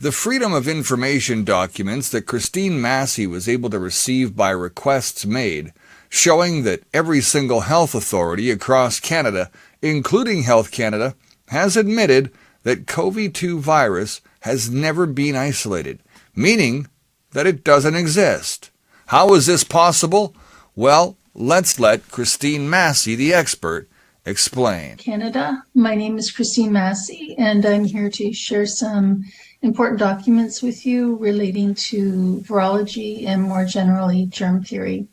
The Freedom of Information documents that Christine Massey was able to receive by requests made, showing that every single health authority across Canada, including Health Canada, has admitted that COVID-2 virus has never been isolated, meaning that it doesn't exist. How is this possible? Well, let's let Christine Massey, the expert, explain. Canada, my name is Christine Massey, and I'm here to share some important documents with you relating to virology and more generally germ theory.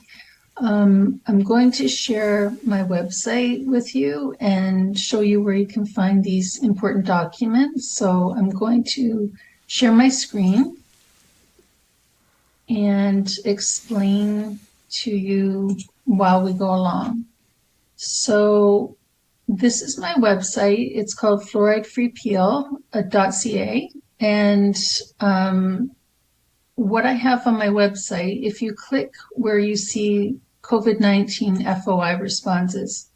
I'm going to share my website with you and show you where you can find these important documents. So I'm going to share my screen and explain to you while we go along. So this is my website. It's called fluoridefreepeel.ca. And what I have on my website, if you click where you see COVID-19 FOI responses,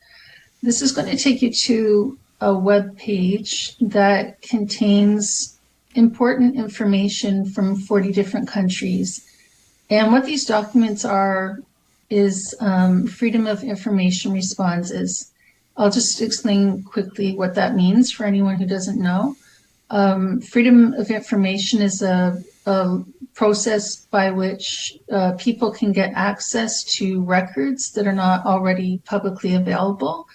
this is going to take you to a web page that contains important information from 40 different countries. And what these documents are is Freedom of Information responses. I'll just explain quickly what that means for anyone who doesn't know. Freedom of information is a process by which people can get access to records that are not already publicly available.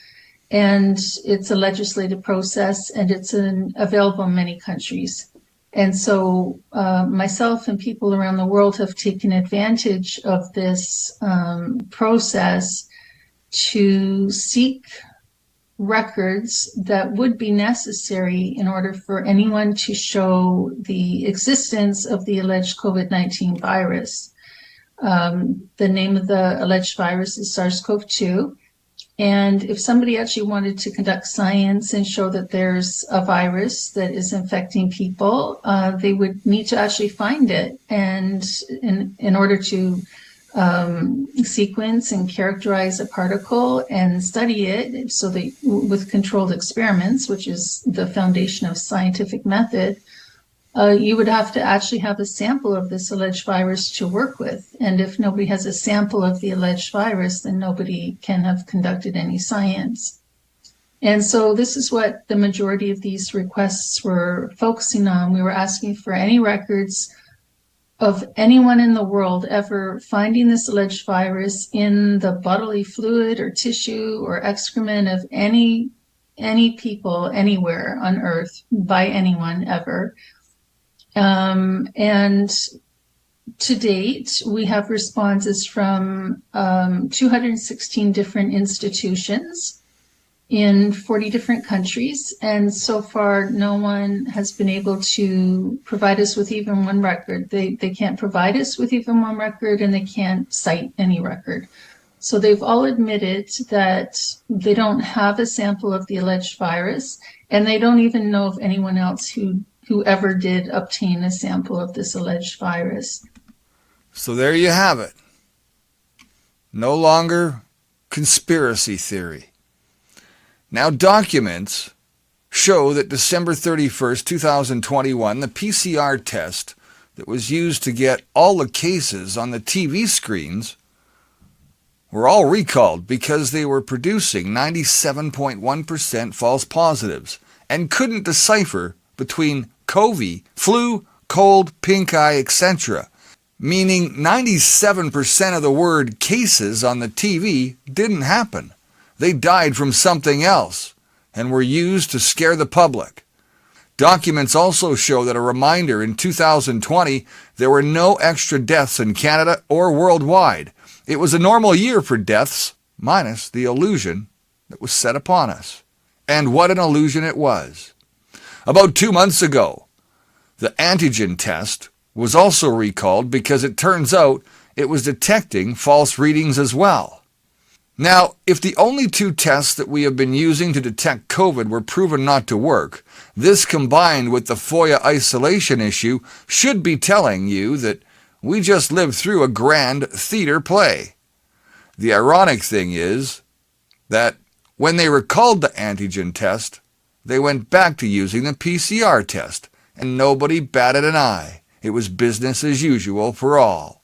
And it's a legislative process, and it's available in many countries. And so myself and people around the world have taken advantage of this process to seek records that would be necessary in order for anyone to show the existence of the alleged COVID-19 virus. The name of the alleged virus is SARS-CoV-2. And if somebody actually wanted to conduct science and show that there's a virus that is infecting people, they would need to actually find it. And in order to sequence and characterize a particle and study it, so that with controlled experiments, which is the foundation of scientific method, you would have to actually have a sample of this alleged virus to work with. And if nobody has a sample of the alleged virus, then nobody can have conducted any science. And so this is what the majority of these requests were focusing on. We were asking for any records of anyone in the world ever finding this alleged virus in the bodily fluid or tissue or excrement of any people anywhere on Earth by anyone ever. And to date, we have responses from 216 different institutions in 40 different countries, and so far no one has been able to provide us with even one record. They can't provide us with even one record, and they can't cite any record. So they've all admitted that they don't have a sample of the alleged virus, and they don't even know of anyone else who ever did obtain a sample of this alleged virus. So there you have it. No longer conspiracy theory. Now, documents show that December 31st, 2021, the PCR test that was used to get all the cases on the TV screens were all recalled because they were producing 97.1% false positives and couldn't decipher between COVID, flu, cold, pink eye, etc., meaning 97% of the word cases on the TV didn't happen. They died from something else and were used to scare the public. Documents also show that a reminder in 2020, there were no extra deaths in Canada or worldwide. It was a normal year for deaths, minus the illusion that was set upon us. And what an illusion it was. About 2 months ago, the antigen test was also recalled because it turns out it was detecting false readings as well. Now, if the only 2 tests that we have been using to detect COVID were proven not to work, this combined with the FOIA isolation issue should be telling you that we just lived through a grand theater play. The ironic thing is that when they recalled the antigen test, they went back to using the PCR test and nobody batted an eye. It was business as usual for all.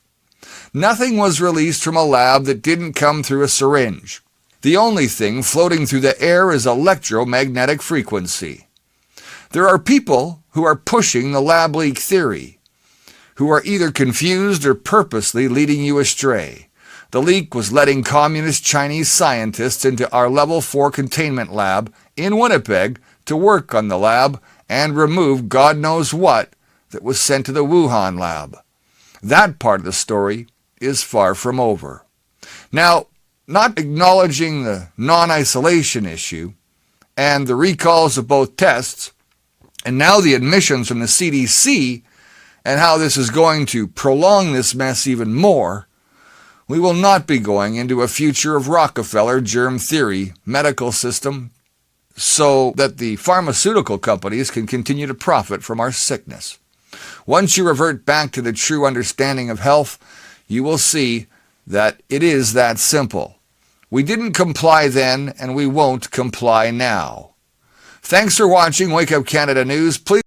Nothing was released from a lab that didn't come through a syringe. The only thing floating through the air is electromagnetic frequency. There are people who are pushing the lab leak theory, who are either confused or purposely leading you astray. The leak was letting communist Chinese scientists into our Level 4 containment lab in Winnipeg to work on the lab and remove God knows what that was sent to the Wuhan lab. That part of the story is far from over. Now, not acknowledging the non-isolation issue and the recalls of both tests, and now the admissions from the CDC and how this is going to prolong this mess even more, we will not be going into a future of Rockefeller germ theory medical system so that the pharmaceutical companies can continue to profit from our sickness. Once you revert back to the true understanding of health, you will see that it is that simple. We didn't comply then, and we won't comply now. Thanks for watching Wake Up Canada News. Please